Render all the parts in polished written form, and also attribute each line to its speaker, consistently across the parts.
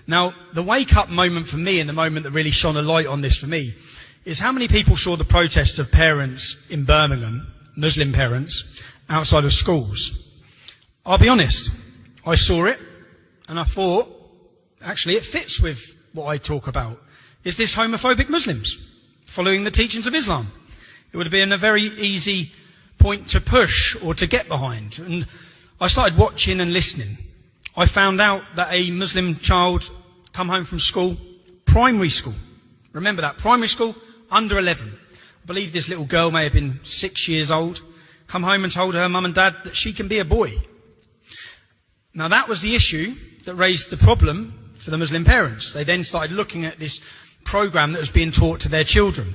Speaker 1: Now, the wake-up moment for me, and the moment that really shone a light on this for me, is how many people saw the protest of parents in Birmingham, Muslim parents, outside of schools. I'll be honest, I saw it, and I thought, actually, it fits with what I talk about. Is this homophobic Muslims following the teachings of Islam? It would have been a very easy point to push or to get behind. And I started watching and listening. I found out that a Muslim child come home from school, primary school. Remember that, primary school, under 11. I believe this little girl may have been 6 years old. Come home and told her mum and dad that she can be a boy. Now that was the issue that raised the problem for the Muslim parents. They then started looking at this program that was being taught to their children.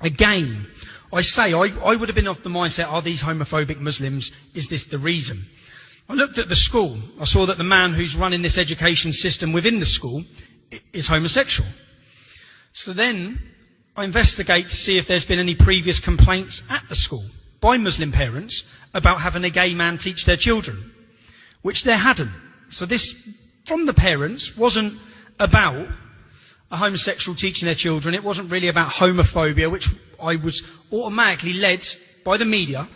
Speaker 1: Again, I would have been of the mindset, are these homophobic Muslims? Is this the reason? I looked at the school. I saw that the man who's running this education system within the school is homosexual. So then I investigate to see if there's been any previous complaints at the school by Muslim parents about having a gay man teach their children, which there hadn't. So this, from the parents, wasn't about a homosexual teaching their children. It wasn't really about homophobia, which I was automatically led by the media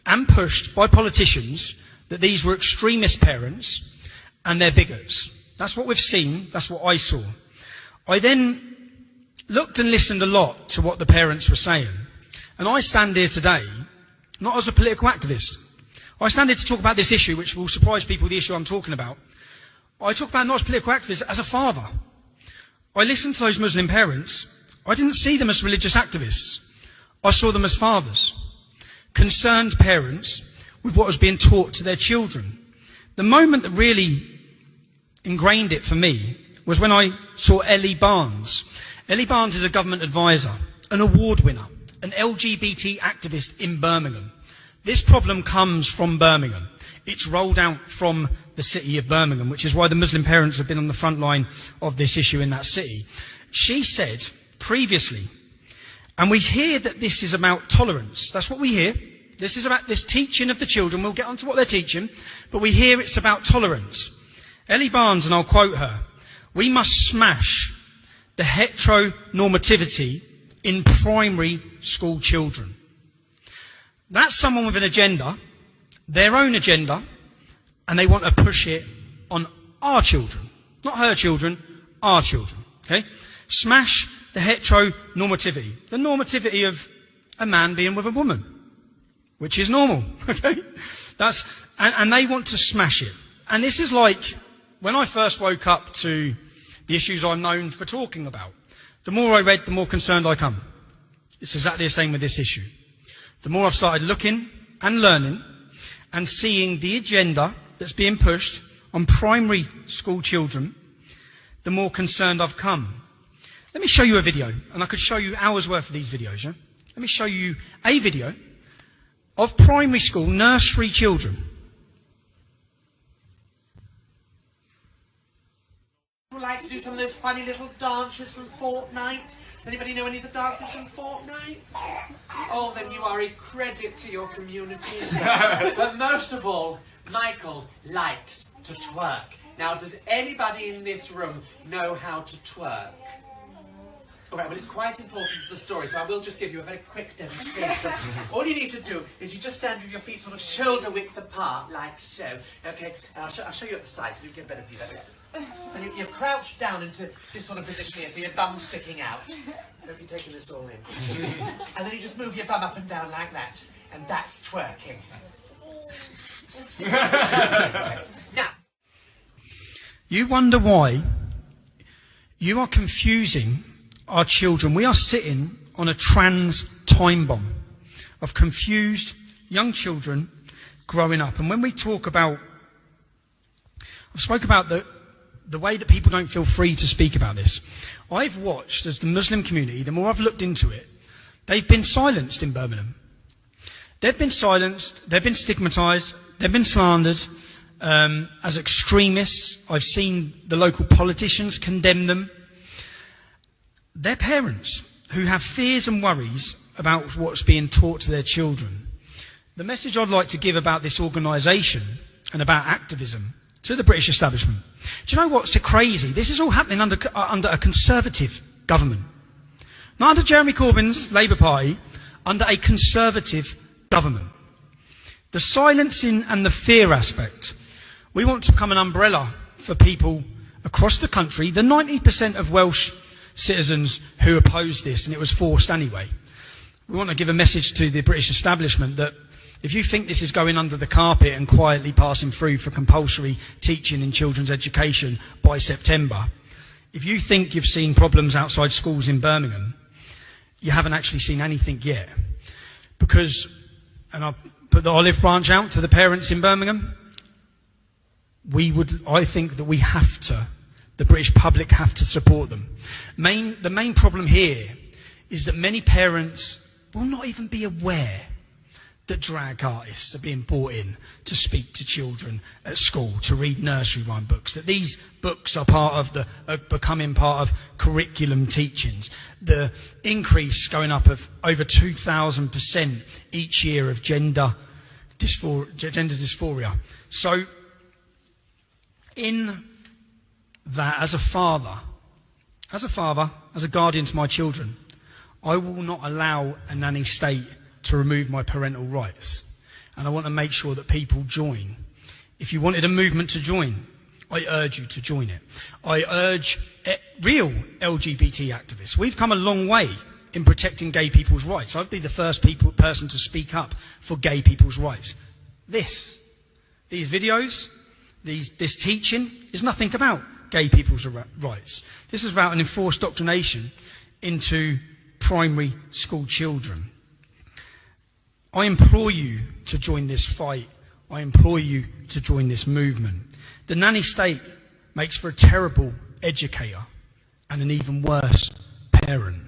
Speaker 1: and pushed by politicians that these were extremist parents and they're bigots. That's what we've seen. That's what I saw. I then looked and listened a lot to what the parents were saying. And I stand here today, not as a political activist. I stand here to talk about this issue, which will surprise people, the issue I'm talking about. I talk about not as a political activist, as a father. I listened to those Muslim parents. I didn't see them as religious activists. I saw them as fathers, concerned parents with what was being taught to their children. The moment that really ingrained it for me was when I saw Ellie Barnes. Ellie Barnes is a government advisor, an award winner, an LGBT activist in Birmingham. This problem comes from Birmingham. It's rolled out from the city of Birmingham, which is why the Muslim parents have been on the front line of this issue in that city. She said previously, and we hear that this is about tolerance. That's what we hear. This is about this teaching of the children. We'll get on to what they're teaching, but we hear it's about tolerance. Ellie Barnes, and I'll quote her, "We must smash the heteronormativity in primary school children." That's someone with an agenda, their own agenda, and they want to push it on our children. Not her children, our children. Okay? Smash the heteronormativity. The normativity of a man being with a woman, which is normal. Okay? And they want to smash it. And this is like when I first woke up to the issues I'm known for talking about. The more I read, the more concerned I come. It's exactly the same with this issue. The more I've started looking and learning and seeing the agenda that's being pushed on primary school children, the more concerned I've come. Let me show you a video, and I could show you hours worth of these videos. Yeah? Let me show you a video of primary school nursery children.
Speaker 2: Would like to do some of those funny little dances from Fortnite? Does anybody know any of the dances from Fortnite? Oh, then you are a credit to your community. But most of all, Michael likes to twerk. Now, does anybody in this room know how to twerk? Alright, well, it's quite important to the story, so I will just give you a very quick demonstration. All you need to do is you just stand with your feet sort of shoulder width apart, like so. Okay, and I'll show you at the side so you get a better view. And you crouch down into this sort of position here, so your bum's sticking out. I hope you're taking this all in. And then you just move your bum up and down like that, and that's twerking. Now,
Speaker 1: you wonder why you are confusing our children. We are sitting on a trans time bomb of confused young children growing up. And when we talk about, I've spoke about the way that people don't feel free to speak about this. I've watched as the Muslim community, the more I've looked into it, they've been silenced in Birmingham. They've been silenced, they've been stigmatised, they've been slandered as extremists. I've seen the local politicians condemn them. They're parents who have fears and worries about what's being taught to their children. The message I'd like to give about this organisation and about activism to the British establishment. Do you know what's so crazy? This is all happening under a Conservative government. Not under Jeremy Corbyn's Labour Party, under a Conservative government. The silencing and the fear aspect. We want to become an umbrella for people across the country, the 90% of Welsh citizens who oppose this, and it was forced anyway. We want to give a message to the British establishment that if you think this is going under the carpet and quietly passing through for compulsory teaching in children's education by September, if you think you've seen problems outside schools in Birmingham, you haven't actually seen anything yet. Because, and I'll put the olive branch out to the parents in Birmingham, I think that we have to, the British public have to support them. The main problem here is that many parents will not even be aware that drag artists are being brought in to speak to children at school, to read nursery rhyme books, that these books are becoming part of curriculum teachings. The increase going up of over 2,000% each year of gender dysphoria. So, in that, as a father, as a guardian to my children, I will not allow a nanny state to remove my parental rights. And I want to make sure that people join. If you wanted a movement to join, I urge you to join it. I urge real LGBT activists. We've come a long way in protecting gay people's rights. I'd be the first person to speak up for gay people's rights. These videos, this teaching is nothing about gay people's rights. This is about an enforced indoctrination into primary school children. I implore you to join this fight. I implore you to join this movement. The nanny state makes for a terrible educator and an even worse parent.